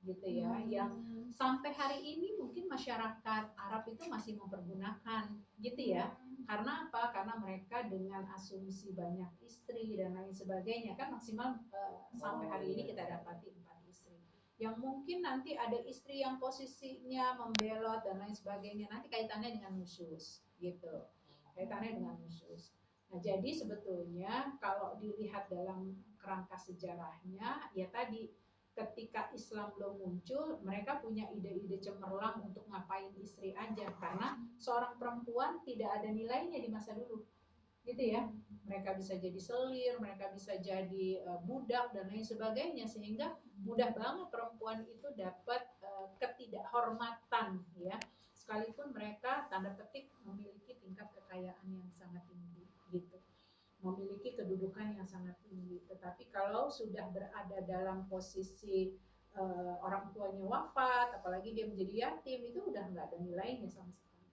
gitu ya, yang sampai hari ini mungkin masyarakat Arab itu masih mempergunakan gitu ya. Karena apa? Karena mereka dengan asumsi banyak istri dan lain sebagainya kan maksimal sampai hari ini kita dapati 4 istri. Yang mungkin nanti ada istri yang posisinya membelot dan lain sebagainya, nanti kaitannya dengan nusyuz gitu. Kaitannya dengan nusyuz. Nah, jadi sebetulnya kalau dilihat dalam kerangka sejarahnya, ya tadi ketika Islam belum muncul, mereka punya ide-ide cemerlang untuk ngapain istri aja, karena seorang perempuan tidak ada nilainya di masa dulu, gitu ya. Mereka bisa jadi selir, mereka bisa jadi budak dan lain sebagainya, sehingga mudah banget perempuan itu dapat ketidakhormatan, ya. Sekalipun mereka tanda petik memiliki tingkat kekayaan yang sangat tinggi, gitu, memiliki kedudukan yang sangat tinggi. Tetapi kalau sudah berada dalam posisi orang tuanya wafat, apalagi dia menjadi yatim, itu udah nggak ada nilainya sama sekali.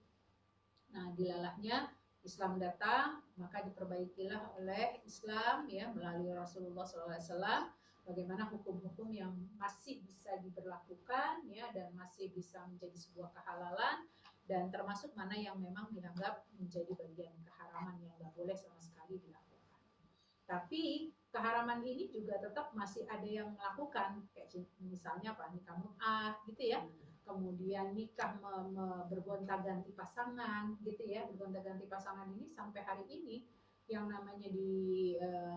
Nah, dilalahnya Islam datang, maka diperbaikilah oleh Islam ya melalui Rasulullah SAW bagaimana hukum-hukum yang masih bisa diberlakukan ya dan masih bisa menjadi sebuah kehalalan, dan termasuk mana yang memang dianggap menjadi bagian keharaman yang nggak boleh sama sekali dilakukan. Tapi keharaman ini juga tetap masih ada yang melakukan, kayak misalnya apa, nikah mut'ah gitu ya, kemudian nikah bergonta-ganti pasangan gitu ya. Bergonta-ganti pasangan ini sampai hari ini yang namanya di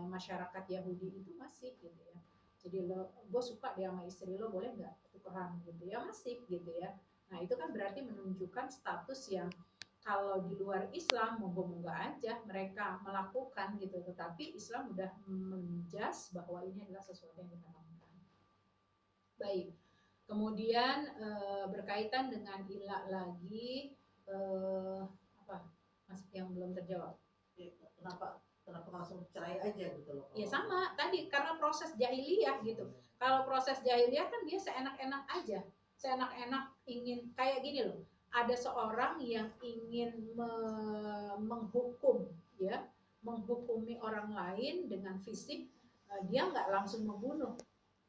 masyarakat Yahudi itu masih gitu ya. Jadi gue suka dia sama istri lo, boleh nggak tukeran gitu ya, masih gitu ya. Nah itu kan berarti menunjukkan status yang kalau di luar Islam moga-moga aja mereka melakukan gitu, tetapi Islam udah menjas bahwa ini adalah sesuatu yang diharamkan. Baik, kemudian berkaitan dengan ilah lagi, apa masih yang belum terjawab? Kenapa langsung cerai aja gitu loh? Ya sama tadi, karena proses jahiliyah gitu. Kalau proses jahiliyah kan dia seenak-enak aja, seenak-enak ingin kayak gini loh. Ada seorang yang ingin menghukum ya, menghukumi orang lain dengan fisik, dia nggak langsung membunuh,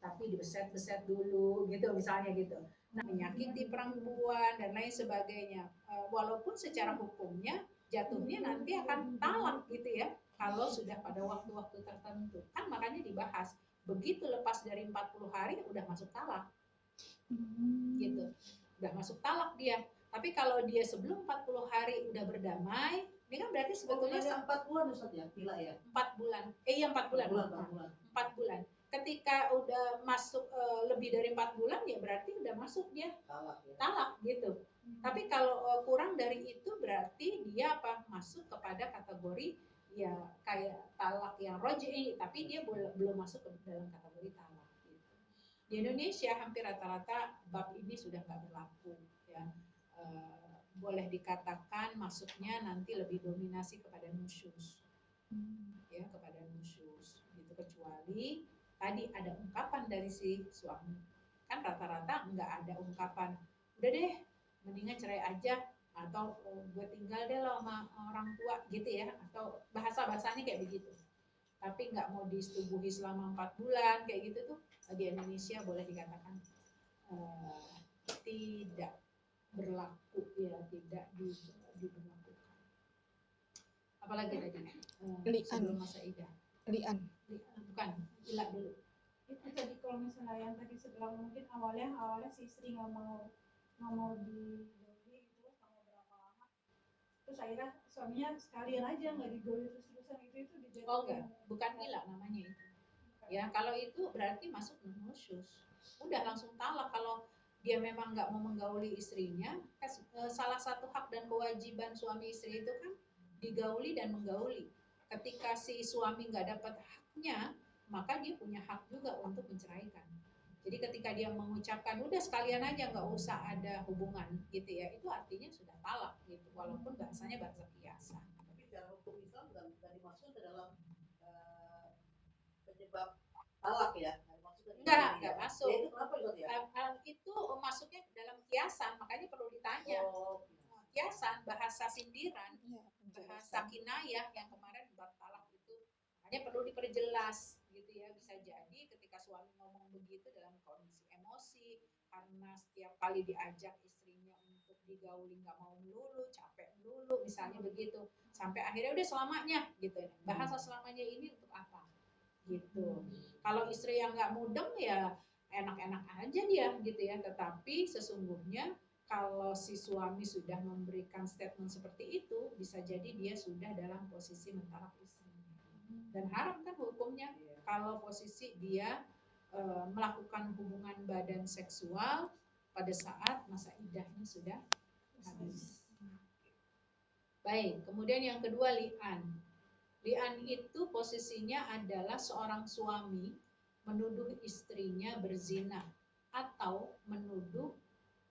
tapi dibeset-beset dulu gitu misalnya gitu. Nah, menyakiti perempuan dan lain sebagainya. Walaupun secara hukumnya jatuhnya nanti akan talak gitu ya, kalau sudah pada waktu-waktu tertentu. Kan makanya dibahas, begitu lepas dari 40 hari udah masuk talak. Gitu. Udah masuk talak dia. Tapi kalau dia sebelum 40 hari udah berdamai, ini kan berarti sebetulnya 4 bulan Ustaz ya, gila ya. 4 bulan. Iya 4 bulan. 4 bulan. Ketika udah masuk lebih dari 4 bulan ya berarti udah masuk dia talak, ya. Talak gitu. Tapi kalau kurang dari itu berarti dia apa? Masuk kepada kategori ya kayak talak yang roj'i, tapi dia belum masuk ke dalam kategori talak gitu. Di Indonesia hampir rata-rata bab ini sudah nggak berlaku ya. Boleh dikatakan masuknya nanti lebih dominasi kepada nusyuz. Ya, kepada nusyuz gitu, kecuali tadi ada ungkapan dari si suami. Kan rata-rata nggak ada ungkapan, udah deh mendingan cerai aja, atau gue tinggal deh lo sama orang tua gitu ya, atau bahasa-bahasanya kayak begitu. Tapi nggak mau disetubuhi selama 4 bulan kayak gitu tuh di Indonesia boleh dikatakan tidak berlaku ya, tidak diberlakukan. Apalagi tadi sebelum masa idah. Lian. Bukan, ilah dulu. Itu tadi kalau misalnya yang tadi sebelum mungkin awalnya si istri nggak mau digauli itu sama berapa lama, terus akhirnya suaminya sekalian aja nggak digauli terus-terusan, itu dijadikan. Oh enggak, bukan ilah namanya itu. Ya kalau itu berarti masuk nusyuz, udah langsung talak. Kalau dia memang nggak mau menggauli istrinya, salah satu hak dan kewajiban suami istri itu kan digauli dan menggauli. Ketika si suami nggak dapat haknya, maka dia punya hak juga untuk menceraikan. Jadi ketika dia mengucapkan udah sekalian aja nggak usah ada hubungan gitu ya, itu artinya sudah talak gitu, walaupun bahasanya bahasa kiasan. Tapi secara hukum Islam bukan dimasukkan ke dalam penyebab talak ya? Enggak masuk. Ya, itu kenapa ya? Itu masuknya dalam kiasan, makanya perlu ditanya. Kiasan, bahasa sindiran, bahasa kinayah yang kemarin bab talak itu, makanya perlu diperjelas gitu ya. Bisa jadi ketika suami ngomong begitu dalam kondisi emosi, karena setiap kali diajak istrinya untuk digauli nggak mau melulu, capek melulu, misalnya begitu, sampai akhirnya udah selamanya gitu. Bahasa selamanya ini untuk apa? Gitu. Kalau istri yang nggak mudeng ya enak-enak aja dia gitu ya. Tetapi sesungguhnya kalau si suami sudah memberikan statement seperti itu, bisa jadi dia sudah dalam posisi mentalak istrinya. Dan haram kan hukumnya kalau posisi dia melakukan hubungan badan seksual pada saat masa iddahnya sudah habis. Baik, kemudian yang kedua li'an. Li'an itu posisinya adalah seorang suami menuduh istrinya berzina atau menuduh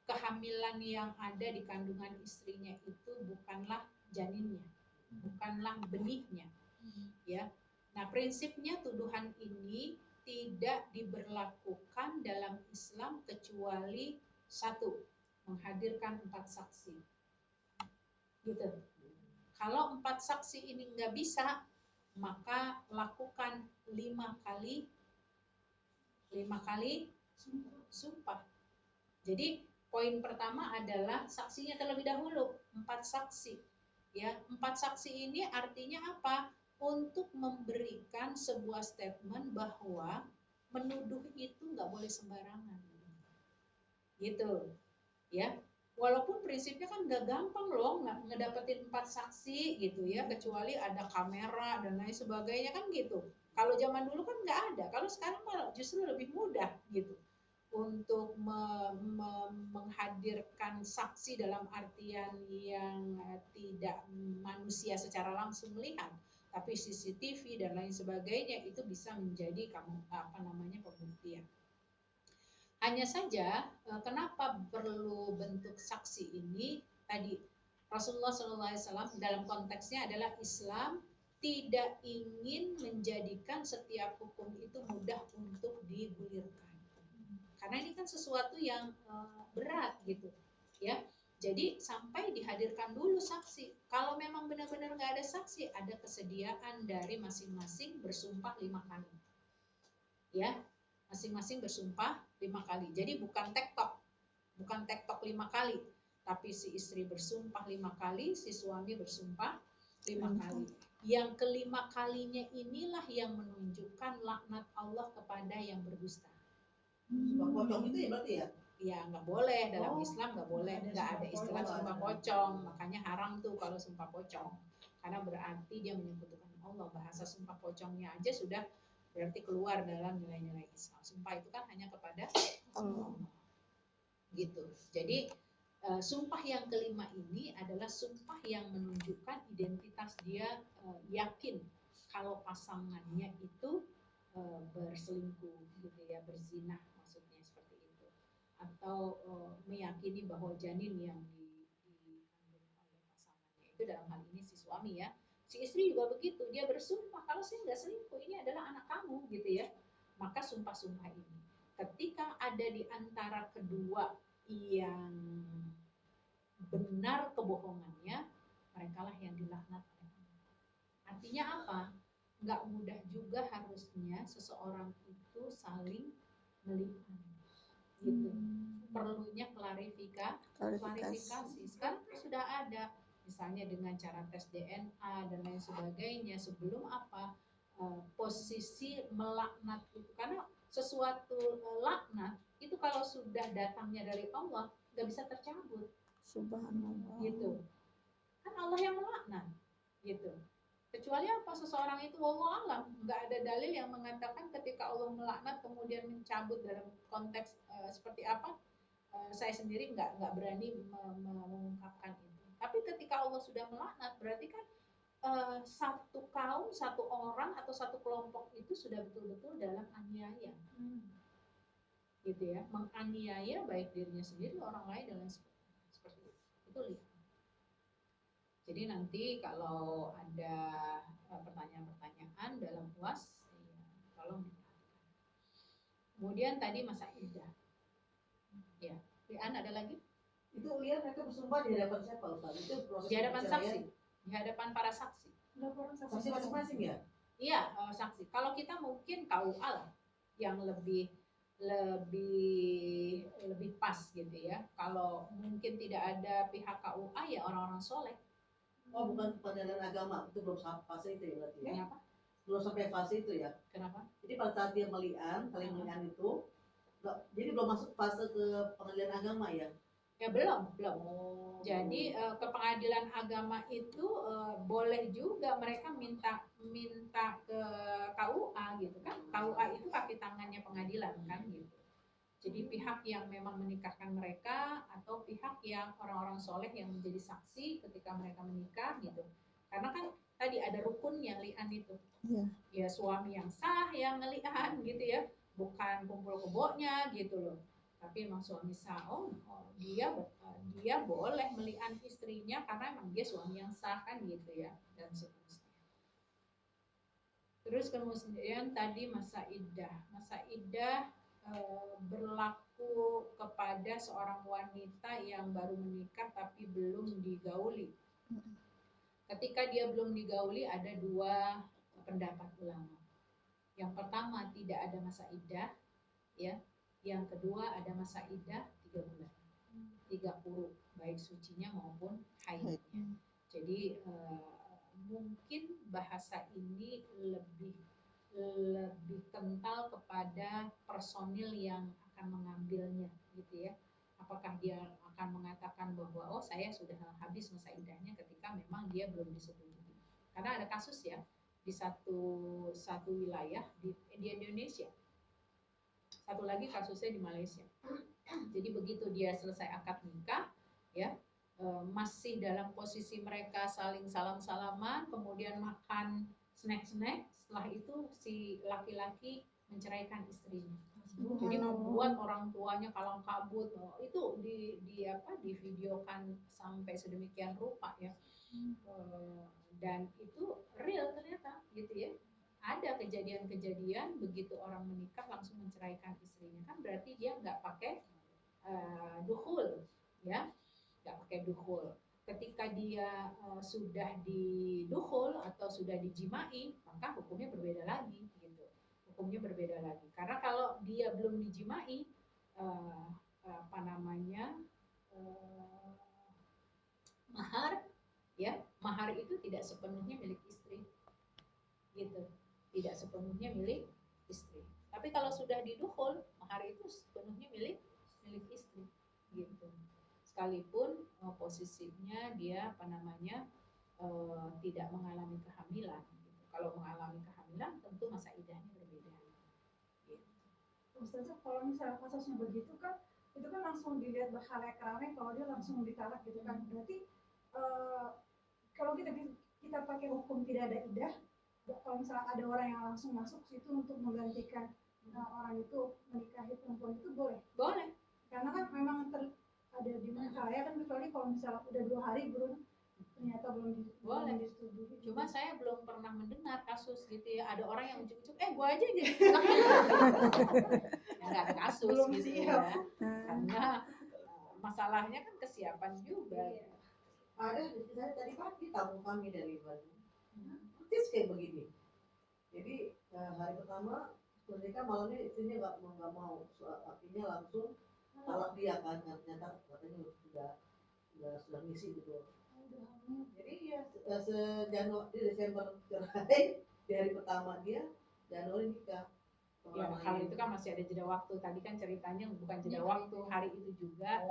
kehamilan yang ada di kandungan istrinya itu bukanlah janinnya, bukanlah benihnya. Ya. Nah, prinsipnya tuduhan ini tidak diberlakukan dalam Islam kecuali satu, menghadirkan 4 saksi. Gitu. Kalau 4 saksi ini nggak bisa, maka lakukan 5 kali sumpah. Jadi poin pertama adalah saksinya terlebih dahulu, 4 saksi. Ya, 4 saksi ini artinya apa? Untuk memberikan sebuah statement bahwa menuduh itu nggak boleh sembarangan, gitu, ya. Walaupun prinsipnya kan nggak gampang loh ngedapetin 4 saksi gitu ya, kecuali ada kamera dan lain sebagainya kan gitu. Kalau zaman dulu kan nggak ada, kalau sekarang malah justru lebih mudah gitu untuk menghadirkan saksi dalam artian yang tidak manusia secara langsung melihat, tapi CCTV dan lain sebagainya itu bisa menjadi pembuktian. Hanya saja kenapa perlu bentuk saksi ini tadi Rasulullah SAW dalam konteksnya adalah Islam tidak ingin menjadikan setiap hukum itu mudah untuk digulirkan. Karena ini kan sesuatu yang berat gitu, ya. Jadi sampai dihadirkan dulu saksi. Kalau memang benar-benar nggak ada saksi, ada kesediaan dari masing-masing bersumpah 5 kali, ya. Masing-masing bersumpah 5 kali. Jadi bukan tektok 5 kali, tapi si istri bersumpah 5 kali, si suami bersumpah 5 kali. Yang kelima kalinya inilah yang menunjukkan laknat Allah kepada yang berdusta. Sumpah pocong itu ya berarti ya? Ya nggak boleh, dalam Islam nggak boleh, nggak ada istilah sumpah pocong, makanya haram tuh kalau sumpah pocong, karena berarti dia menyebutkan Allah. Bahasa sumpah pocongnya aja sudah berarti keluar dalam nilai-nilai Islam. Sumpah itu kan hanya kepada Allah, gitu. Jadi sumpah yang kelima ini adalah sumpah yang menunjukkan identitas dia, yakin kalau pasangannya itu berselingkuh, gitu ya, berzina maksudnya seperti itu, atau meyakini bahwa janin yang dikandung oleh pasangannya itu dalam hal ini si suami ya, si istri juga begitu, dia bersumpah kalau saya nggak selingkuh, ini adalah anak kamu, gitu ya. Maka sumpah-sumpah ini ketika ada di antara kedua yang benar kebohongannya, merekalah yang dilaknat oleh Allah. Artinya apa? Nggak mudah juga harusnya seseorang itu saling melihat, gitu. Perlunya klarifikasi. Sekarang sudah ada, misalnya dengan cara tes DNA dan lain sebagainya. Sebelum posisi melaknat itu, karena sesuatu laknat itu kalau sudah datangnya dari Allah nggak bisa tercabut. Subhanallah. Gitu. Kan Allah yang melaknat, gitu. Kecuali seseorang itu wallahu alam, nggak ada dalil yang mengatakan ketika Allah melaknat kemudian mencabut dalam konteks seperti apa. Saya sendiri nggak berani mengungkapkan itu. Tapi ketika Allah sudah melaknat, berarti kan satu kaum, satu orang atau satu kelompok itu sudah betul-betul dalam aniaya, gitu ya, menganiaya baik dirinya sendiri, orang lain dan lain sebagainya. Seperti itu lihat. Jadi nanti kalau ada pertanyaan-pertanyaan dalam UAS, tolong diperhatikan. Kemudian tadi masa iddah. Ya, Lian ada lagi? Itu lihat mereka bersumpah di hadapan siapa, Ustaz? Itu proses di hadapan saksi, di hadapan para saksi. Saksi masing-masing ya? Iya, saksi. Kalau kita mungkin KUA lah yang lebih pas pas gitu ya. Kalau mungkin tidak ada pihak KUA ya orang-orang soleh. Oh, bukan pengadilan agama, itu belum sampai fase itu ya berarti. Kenapa? Belum sampai fase itu ya. Kenapa? Jadi pada saat dia melian, saling melian itu, jadi belum masuk fase ke pengadilan agama ya. Ya belum. Oh. Jadi ke pengadilan agama itu boleh juga mereka minta ke KUA gitu kan. KUA itu kaki tangannya pengadilan kan gitu. Jadi pihak yang memang menikahkan mereka atau pihak yang orang-orang soleh yang menjadi saksi ketika mereka menikah gitu. Karena kan tadi ada rukunnya li'an itu. Ya suami yang sah yang ngeli'an gitu ya. Bukan kumpul kebonya gitu loh. Tapi emang suami sah, dia boleh meli'an istrinya karena emang dia suami yang sah kan gitu ya, dan seterusnya. Terus kemudian tadi masa iddah berlaku kepada seorang wanita yang baru menikah tapi belum digauli. Ketika dia belum digauli ada dua pendapat ulama. Yang pertama tidak ada masa iddah, ya. Yang kedua ada masa iddah 3 bulan, 30 baik sucinya maupun haidnya. Jadi mungkin bahasa ini lebih kental kepada personil yang akan mengambilnya, gitu ya. Apakah dia akan mengatakan bahwa saya sudah habis masa iddahnya ketika memang dia belum disetujui. Karena ada kasus ya di satu wilayah di Indonesia. Satu lagi kasusnya di Malaysia. Jadi begitu dia selesai akad nikah, ya masih dalam posisi mereka saling salam-salaman, kemudian makan snack-snack. Setelah itu si laki-laki menceraikan istrinya. Jadi membuat orang tuanya kalang kabut. Itu divideokan sampai sedemikian rupa ya. Dan itu real ternyata, gitu ya. Ada kejadian-kejadian begitu orang menikah langsung menceraikan istrinya, kan berarti dia nggak pakai dukhul, ya, nggak pakai dukhul. Ketika dia sudah didukhul atau sudah dijimai, maka hukumnya berbeda lagi, gitu. Hukumnya berbeda lagi. Karena kalau dia belum dijimai, mahar, ya, mahar itu tidak sepenuhnya milik istri, gitu. Tidak sepenuhnya milik istri. Tapi kalau sudah didukhul, mahar itu sepenuhnya milik istri, gitu. Sekalipun posisinya dia tidak mengalami kehamilan. Gitu. Kalau mengalami kehamilan, tentu masa iddahnya berbeda. Gitu. Ustazah, kalau misalnya kasusnya begitu kan, itu kan langsung dilihat berhalayak ramai kalau dia langsung ditalak gitu kan. Berarti kalau kita pakai hukum tidak ada iddah, kalau misalnya ada orang yang langsung masuk situ untuk menggantikan orang itu menikahi perempuan itu boleh? Boleh. Karena kan memang ada di mana kan, kecuali kalau misalnya udah 2 hari ternyata belum disetujui. Cuma saya belum pernah mendengar kasus gitu ya, ada orang yang ujuk-ujuk, gua aja jadi nggak ada kasus belum gitu ya. Karena masalahnya kan kesiapan juga. Ada tadi pagi tamu kami dari Bandung. Persis kayak begini. Jadi hari pertama ketika malamnya istrinya nggak mau, artinya langsung talak dia kan, ternyata katanya sudah ngisi gitu. Jadi ya di Desember cerai, di hari pertama dia Januari nikah. Ya kalau itu kan masih ada jeda waktu. Tadi kan ceritanya bukan jeda waktu, hari itu juga.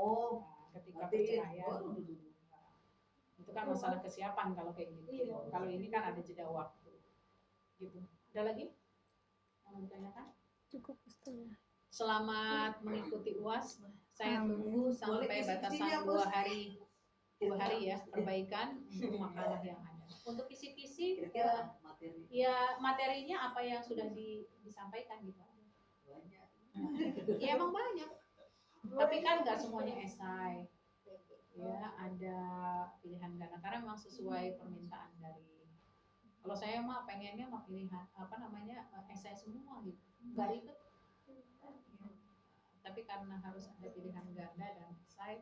Ketika perceraian. Itu kan masalah kesiapan kalau kayak gitu. Kalau ini kan ada jeda waktu. Gitu. Ada lagi yang ditanyakan? Cukup, Ustazah. Selamat mengikuti UAS. Saya tunggu sampai batasan 2 hari. 2 hari ya perbaikan untuk makalah yang ada. Untuk kisi-kisi ya materinya apa yang sudah disampaikan gitu. Banyak. Ya emang banyak. Tapi kan nggak semuanya esai. Ya ada pilihan ganda karena memang sesuai permintaan dari. Kalau saya mah pengennya mah pilihan esai semua gitu. Nggak ribet. Tapi karena harus ada pilihan ganda dan esai,